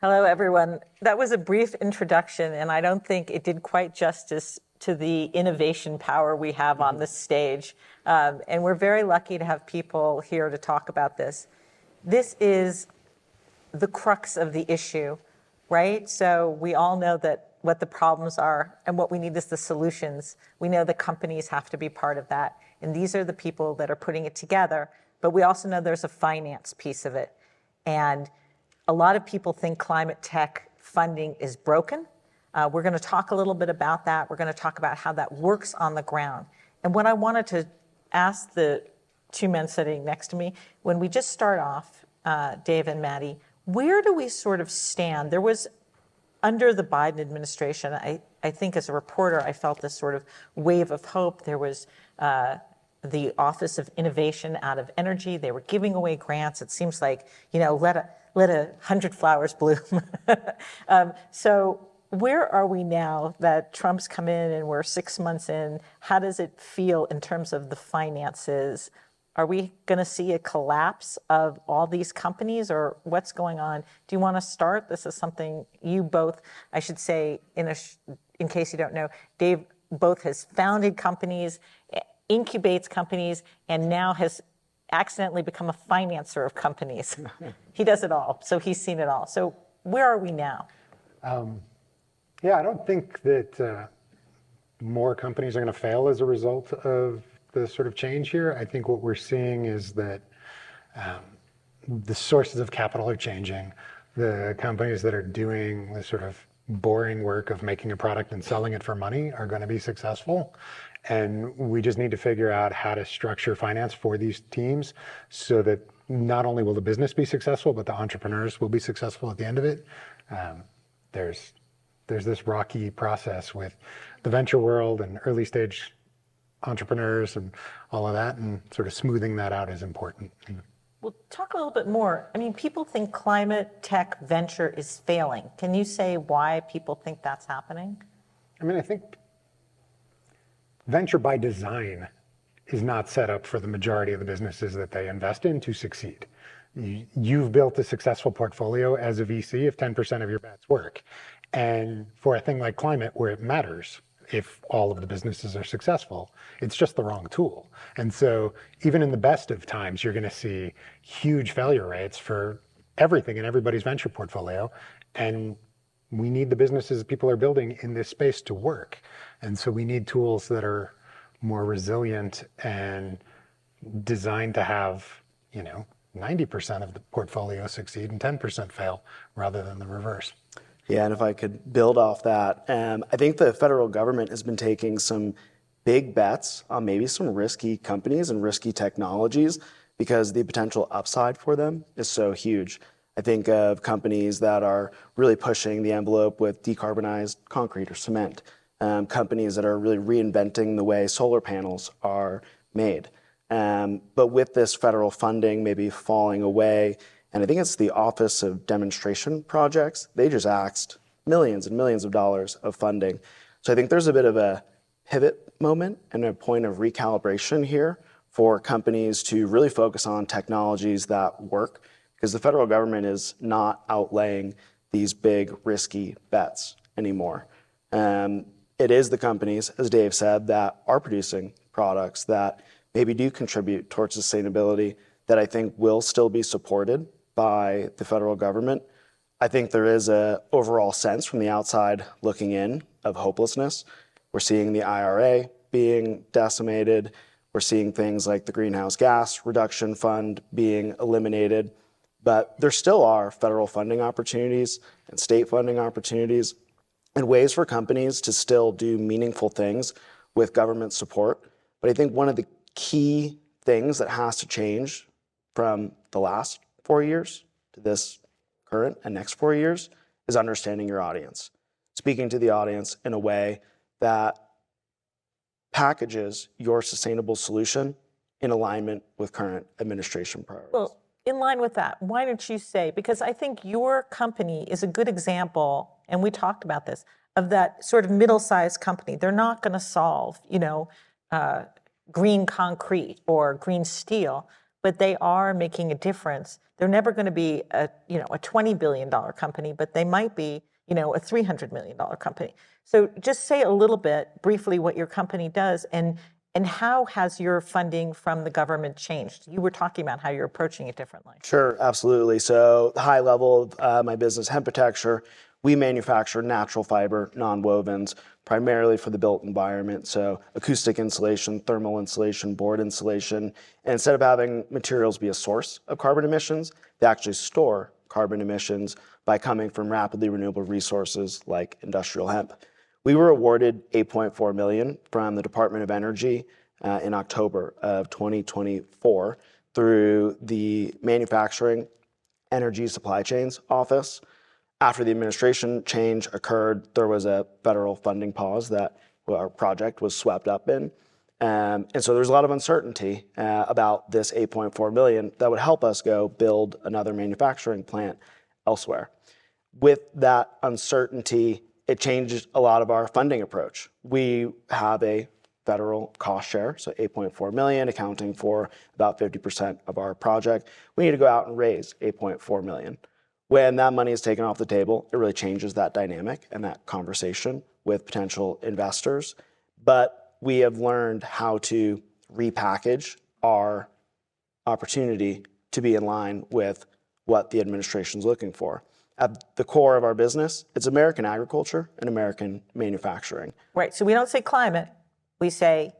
Hello, everyone. That was a brief introduction, and I don't think it did quite justice to the innovation power we have on this stage. And we're very lucky to have people here to talk about this. This is the crux of the issue, right? So we all know that what the problems are and what we need is the solutions. We know the companies have to be part of that. And these are the people that are putting it together. But we also know there's a finance piece of it. And a lot of people think climate tech funding is broken. We're going to talk a little bit about that. We're going to talk about how that works on the ground. And what I wanted to ask the two men sitting next to me, when we just start off, Dave and Mattie, where do we sort of stand? There was, under the Biden administration, I think as a reporter, I felt this sort of wave of hope. There was the Office of Innovation out of Energy. They were giving away grants. It seems like, let 100 flowers bloom. So where are we now that Trump's come in and we're 6 months in? How does it feel in terms of the finances? Are we going to see a collapse of all these companies, or what's going on? Do you want to start? This is something you both, I should say, in case you don't know, Dave both has founded companies, incubates companies, and now has accidentally become a financer of companies. He does it all, so he's seen it all. So where are we now? I don't think that more companies are going to fail as a result of the sort of change here. I think what we're seeing is that the sources of capital are changing. The companies that are doing the sort of boring work of making a product and selling it for money are going to be successful. And we just need to figure out how to structure finance for these teams so that not only will the business be successful, but the entrepreneurs will be successful at the end of it. There's this rocky process with the venture world and early stage entrepreneurs and all of that, and sort of smoothing that out is important. Well, talk a little bit more. I mean, people think climate tech venture is failing. Can you say why people think that's happening? I mean, I think venture by design is not set up for the majority of the businesses that they invest in to succeed. You've built a successful portfolio as a VC if 10% of your bets work. And for a thing like climate, where it matters if all of the businesses are successful, it's just the wrong tool. And so even in the best of times, you're going to see huge failure rates for everything in everybody's venture portfolio. And we need the businesses that people are building in this space to work. And so we need tools that are more resilient and designed to have, 90% of the portfolio succeed and 10% fail rather than the reverse. Yeah, and if I could build off that, I think the federal government has been taking some big bets on maybe some risky companies and risky technologies because the potential upside for them is so huge. I think of companies that are really pushing the envelope with decarbonized concrete or cement, companies that are really reinventing the way solar panels are made. But with this federal funding maybe falling away, and I think it's the Office of Demonstration Projects, they just axed millions and millions of dollars of funding. So I think there's a bit of a pivot moment and a point of recalibration here for companies to really focus on technologies that work, because the federal government is not outlaying these big risky bets anymore. It is the companies, as Dave said, that are producing products that maybe do contribute towards sustainability that I think will still be supported by the federal government. I think there is an overall sense from the outside looking in of hopelessness. We're seeing the IRA being decimated. We're seeing things like the Greenhouse Gas Reduction Fund being eliminated. But there still are federal funding opportunities and state funding opportunities and ways for companies to still do meaningful things with government support. But I think one of the key things that has to change from the last 4 years to this current and next 4 years is understanding your audience, speaking to the audience in a way that packages your sustainable solution in alignment with current administration priorities. Well, in line with that, why don't you say, because I think your company is a good example, and we talked about this, of that sort of middle-sized company. They're not going to solve, green concrete or green steel, but they are making a difference. They're never going to be a $20 billion company, but they might be, a $300 million company. So just say a little bit briefly what your company does and how has your funding from the government changed? You were talking about how you're approaching it differently. Sure, absolutely. So the high level of my business, Hempitecture, we manufacture natural fiber nonwovens primarily for the built environment. So acoustic insulation, thermal insulation, board insulation. And instead of having materials be a source of carbon emissions, they actually store carbon emissions by coming from rapidly renewable resources like industrial hemp. We were awarded $8.4 million from the Department of Energy in October of 2024 through the Manufacturing Energy Supply Chains Office. After the administration change occurred, there was a federal funding pause that our project was swept up in. And so there's a lot of uncertainty about this $8.4 million that would help us go build another manufacturing plant elsewhere. With that uncertainty, it changed a lot of our funding approach. We have a federal cost share, so $8.4 million, accounting for about 50% of our project. We need to go out and raise $8.4 million. When that money is taken off the table, it really changes that dynamic and that conversation with potential investors. But we have learned how to repackage our opportunity to be in line with what the administration is looking for. At the core of our business, it's American agriculture and American manufacturing. Right. So we don't say climate, we say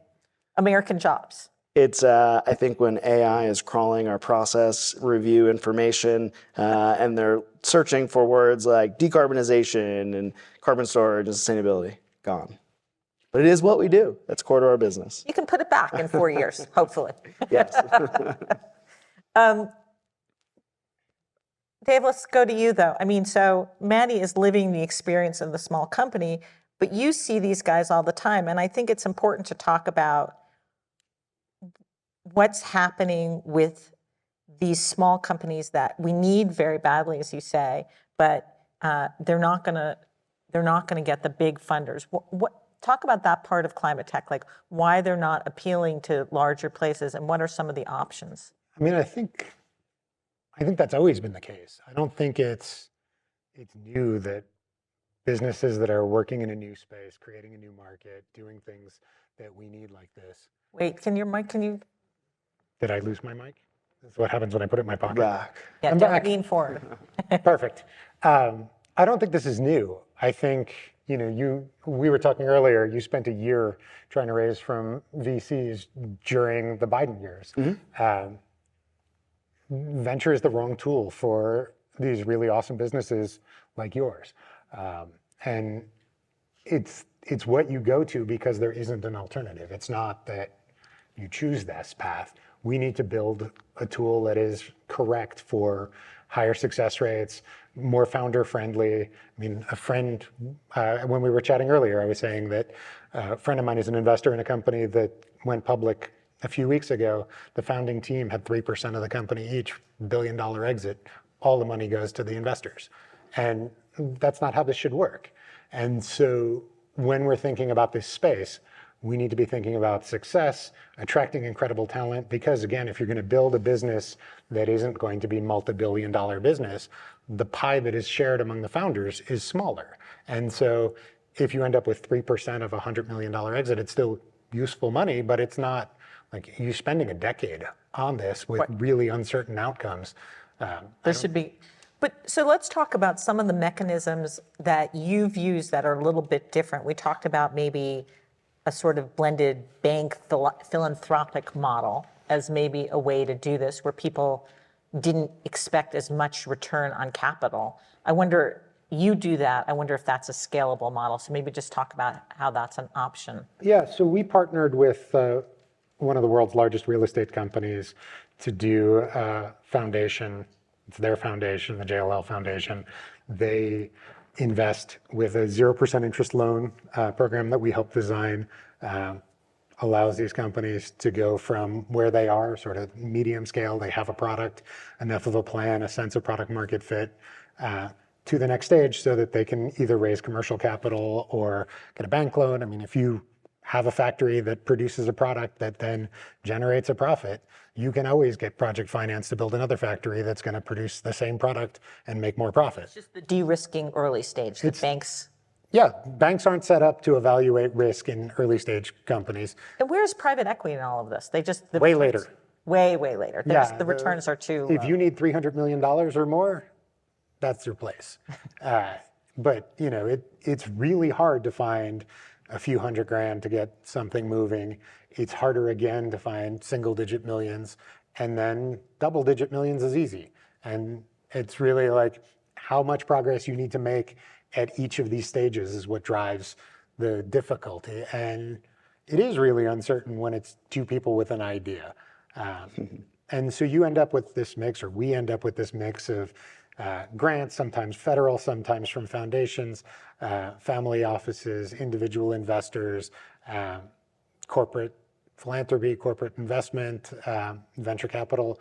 American jobs. It's, I think, when AI is crawling our process review information and they're searching for words like decarbonization and carbon storage and sustainability, gone. But it is what we do. That's core to our business. You can put it back in 4 years, hopefully. Yes. Dave, let's go to you, though. I mean, so Mattie is living the experience of the small company, but you see these guys all the time. And I think it's important to talk about what's happening with these small companies that we need very badly, as you say, but they're not going to get the big funders. Talk about that part of climate tech, like why they're not appealing to larger places, and what are some of the options? I mean, I think that's always been the case. I don't think it's new that businesses that are working in a new space, creating a new market, doing things that we need like this. Wait, can you? Did I lose my mic? This is what happens when I put it in my pocket. Back. Yeah, I'm don't back. lean forward. Perfect. I don't think this is new. I think, we were talking earlier, you spent a year trying to raise from VCs during the Biden years. Mm-hmm. Venture is the wrong tool for these really awesome businesses like yours. And it's what you go to because there isn't an alternative. It's not that you choose this path. We need to build a tool that is correct for higher success rates, more founder friendly. I mean, a friend, when we were chatting earlier, I was saying that a friend of mine is an investor in a company that went public a few weeks ago. The founding team had 3% of the company each, $1 billion exit. All the money goes to the investors. And that's not how this should work. And so when we're thinking about this space, we need to be thinking about success, attracting incredible talent, because again, if you're going to build a business that isn't going to be multi-billion-dollar business, the pie that is shared among the founders is smaller. And so if you end up with 3% of a $100 million exit, it's still useful money, but it's not like you spending a decade on this with really uncertain outcomes. There should be. But so let's talk about some of the mechanisms that you've used that are a little bit different. We talked about maybe a sort of blended bank philanthropic model as maybe a way to do this where people didn't expect as much return on capital. I wonder, you do that. I wonder if that's a scalable model. So maybe just talk about how that's an option. Yeah, so we partnered with one of the world's largest real estate companies to do a foundation. It's their foundation, the JLL Foundation. They invest with a 0% interest loan program that we helped design, allows these companies to go from where they are, sort of medium scale, they have a product, enough of a plan, a sense of product market fit, to the next stage so that they can either raise commercial capital or get a bank loan. I mean, if you have a factory that produces a product that then generates a profit, you can always get project finance to build another factory that's going to produce the same product and make more profit. It's just the de-risking early stage, the banks. Yeah, banks aren't set up to evaluate risk in early stage companies. And where's private equity in all of this? They just Way later. Way later. The returns are too low. If you need $300 million or more, that's your place. But it's really hard to find a few $100,000 to get something moving. It's harder again to find single-digit millions, and then double-digit millions is easy. And it's really like how much progress you need to make at each of these stages is what drives the difficulty. And it is really uncertain when it's two people with an idea. And so you end up with this mix, or we end up with this mix of grants, sometimes federal, sometimes from foundations, family offices, individual investors, corporate philanthropy, corporate investment, venture capital.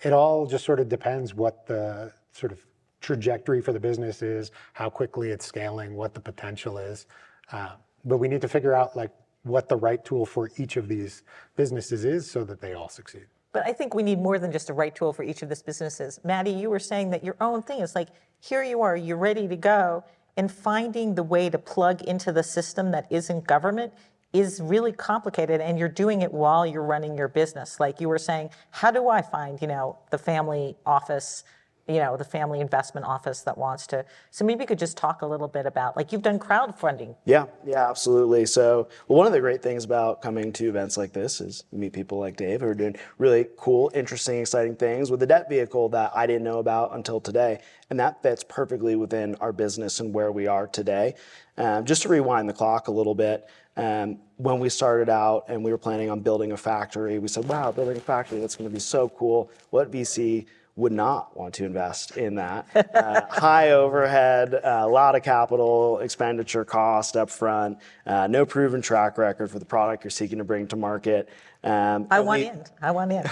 It all just sort of depends what the sort of trajectory for the business is, how quickly it's scaling, what the potential is. But we need to figure out like what the right tool for each of these businesses is so that they all succeed. But I think we need more than just a right tool for each of these businesses. Mattie, you were saying that your own thing is like, here you are, you're ready to go, and finding the way to plug into the system that isn't government is really complicated, and you're doing it while you're running your business. Like you were saying, how do I find, the family office, the family investment office that wants to. So maybe you could just talk a little bit about, like you've done crowdfunding. Yeah, absolutely. So one of the great things about coming to events like this is you meet people like Dave who are doing really cool, interesting, exciting things with a debt vehicle that I didn't know about until today. And that fits perfectly within our business and where we are today. Just to rewind the clock a little bit, when we started out and we were planning on building a factory, we said, wow, building a factory, that's going to be so cool. What VC would not want to invest in that? High overhead, a lot of capital expenditure cost up front, no proven track record for the product you're seeking to bring to market. I want in.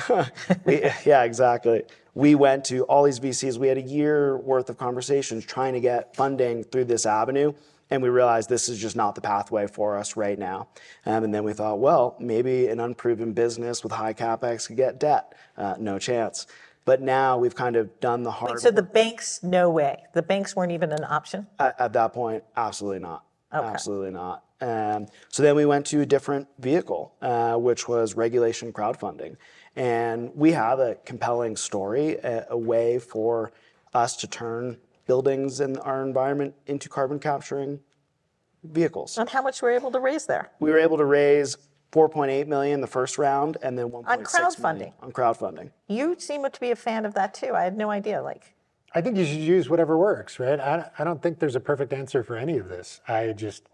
Yeah, exactly. We went to all these VCs. We had a year worth of conversations trying to get funding through this avenue. And we realized this is just not the pathway for us right now. And then we thought, well, maybe an unproven business with high CapEx could get debt. No chance. But now we've kind of done the hard work. So the banks, no way. The banks weren't even an option? At that point, absolutely not. Okay. Absolutely not. So then we went to a different vehicle, which was regulation crowdfunding. And we have a compelling story, a way for us to turn buildings in our environment into carbon capturing vehicles. And how much were you able to raise there? We were able to raise $4.8 million the first round, and then $1.6 million on crowdfunding. You seem to be a fan of that too. I had no idea. I think you should use whatever works, right? I don't think there's a perfect answer for any of this. I just,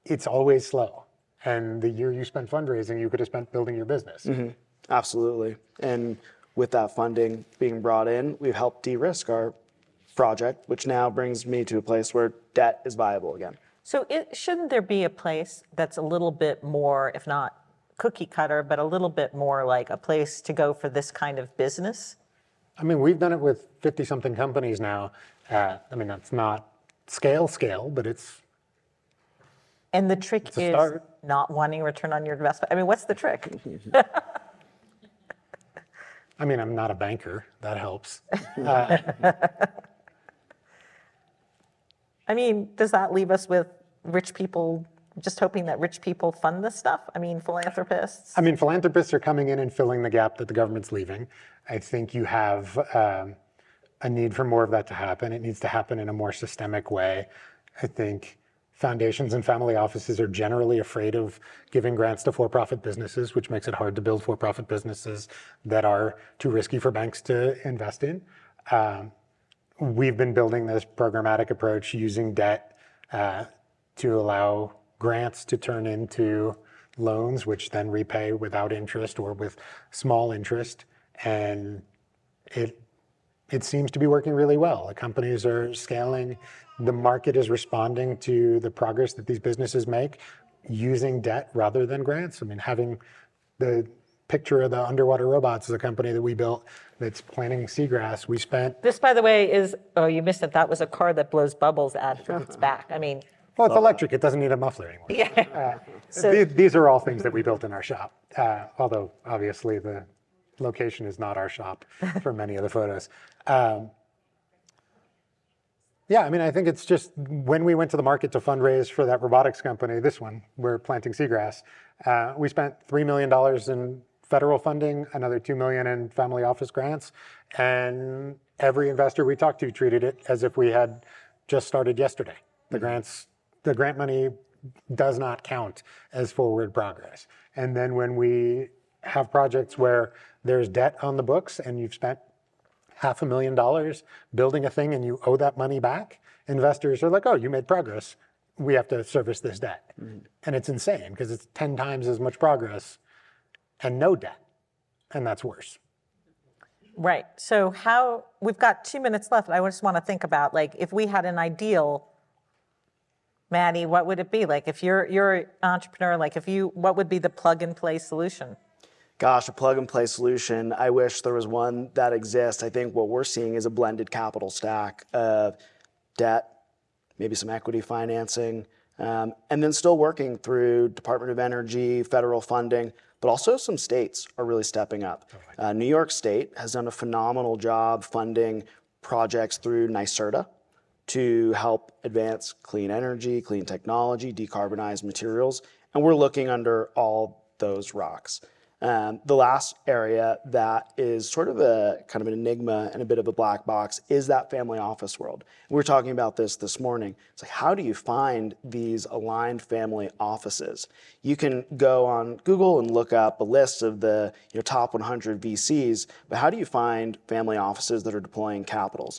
it's always slow. And the year you spent fundraising, you could have spent building your business. Mm-hmm. Absolutely. And with that funding being brought in, we've helped de-risk our project, which now brings me to a place where debt is viable again. So shouldn't there be a place that's a little bit more, if not cookie cutter, but a little bit more like a place to go for this kind of business? I mean, we've done it with 50-something companies now. That's not scale, but it's And the trick is start. Not wanting a return on your investment. What's the trick? I'm not a banker. That helps. Does that leave us with rich people just hoping that rich people fund this stuff? Philanthropists? Philanthropists are coming in and filling the gap that the government's leaving. I think you have a need for more of that to happen. It needs to happen in a more systemic way. I think foundations and family offices are generally afraid of giving grants to for-profit businesses, which makes it hard to build for-profit businesses that are too risky for banks to invest in. We've been building this programmatic approach using debt to allow grants to turn into loans, which then repay without interest or with small interest. And it seems to be working really well. The companies are scaling. The market is responding to the progress that these businesses make using debt rather than grants. Having the picture of the underwater robots is a company that we built that's planting seagrass. We spent... This, by the way, is, oh, you missed it. That was a car that blows bubbles ad for its back. Well, it's electric. It doesn't need a muffler anymore. Yeah. These are all things that we built in our shop, although obviously the location is not our shop for many of the photos. Yeah, I mean, I think it's just when we went to the market to fundraise for that robotics company, this one, we're planting seagrass, we spent $3 million in federal funding, another $2 million in family office grants, and every investor we talked to treated it as if we had just started yesterday. The grant money does not count as forward progress. And then when we have projects where there's debt on the books and you've spent $500,000 building a thing and you owe that money back, investors are like, oh, you made progress. We have to service this debt. And it's insane because it's 10 times as much progress and no debt. And that's worse. Right. So we've got 2 minutes left. I just want to think about, like, if we had an ideal, Mattie, what would it be? Like, if you're an entrepreneur, like, what would be the plug and play solution? Gosh, a plug and play solution. I wish there was one that exists. I think what we're seeing is a blended capital stack of debt, maybe some equity financing, and then still working through Department of Energy, federal funding, but also some states are really stepping up. New York State has done a phenomenal job funding projects through NYSERDA to help advance clean energy, clean technology, decarbonize materials, and we're looking under all those rocks. The last area that is sort of a kind of an enigma and a bit of a black box is that family office world. We were talking about this morning. It's like, how do you find these aligned family offices? You can go on Google and look up a list of the top 100 VCs, but how do you find family offices that are deploying capital?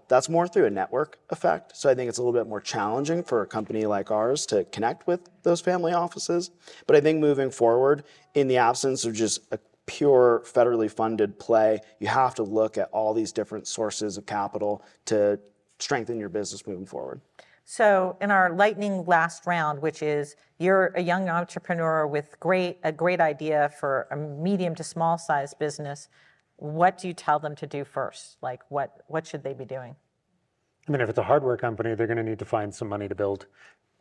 That's more through a network effect. So I think it's a little bit more challenging for a company like ours to connect with those family offices. But I think moving forward, in the absence of just a pure federally funded play, you have to look at all these different sources of capital to strengthen your business moving forward. So in our lightning last round, which is you're a young entrepreneur with a great idea for a medium to small size business, what do you tell them to do first? Like, what should they be doing? I mean, if it's a hardware company, they're going to need to find some money to build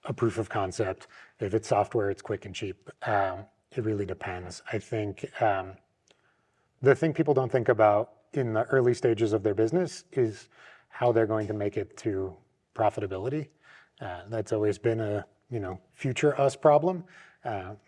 a proof of concept. If it's software, it's quick and cheap. It really depends. I think the thing people don't think about in the early stages of their business is how they're going to make it to profitability. That's always been a future us problem,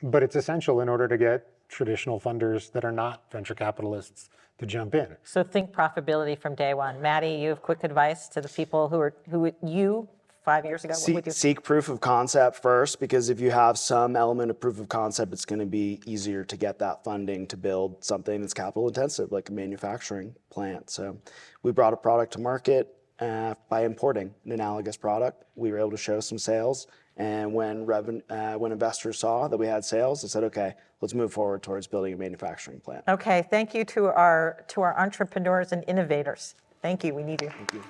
but it's essential in order to get traditional funders that are not venture capitalists to jump in. So think profitability from day one. Mattie, you have quick advice to the people who you 5 years ago? What would you seek proof of concept first, because if you have some element of proof of concept, it's going to be easier to get that funding to build something that's capital intensive, like a manufacturing plant. So we brought a product to market by importing an analogous product. We were able to show some sales. And when investors saw that we had sales, they said, okay, let's move forward towards building a manufacturing plant. Okay, thank you to our entrepreneurs and innovators. Thank you, we need you. Thank you.